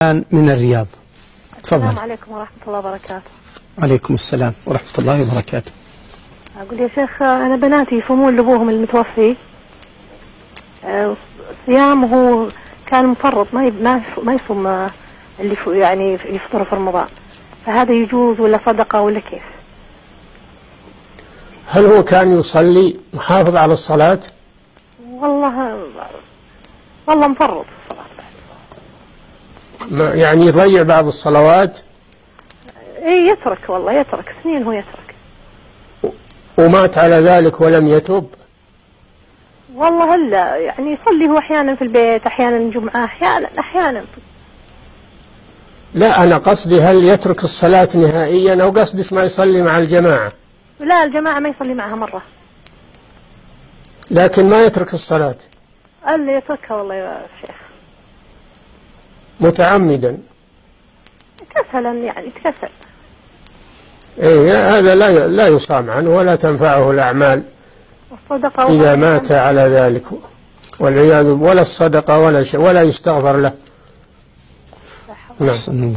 من الرياض. تفضل. السلام عليكم ورحمة الله وبركاته. عليكم السلام ورحمة الله وبركاته. أقول يا شيخ، أنا بناتي يصومون لأبوهم المتوفي صيام، وهو كان مفرط ما يصوم اللي يعني يفطر في رمضان، فهذا يجوز ولا صدقة ولا كيف؟ هل هو كان يصلي محافظ على الصلاة؟ والله مفرط في الصلاة. يعني يضيع بعض الصلوات؟ إيه يترك، والله يترك سنين هو يترك. ومات على ذلك ولم يتوب؟ والله هلا يعني يصلي هو أحيانا في البيت، أحيانا جمعة، أحيانا. لا، أنا قصدي هل يترك الصلاة نهائيا أو قصدي ما يصلي مع الجماعة؟ لا، الجماعة ما يصلي معها مرة. لكن ما يترك الصلاة؟ قال لي يتركها والله يا شيخ. متعمدا؟ كسلا يعني، تكسل. إيه، هذا لا يصام عنه ولا تنفعه الأعمال الصدقة إذا مات على ذلك، والعياذ، ولا الصدقة ولا شيء، ولا يستغفر له. نعم.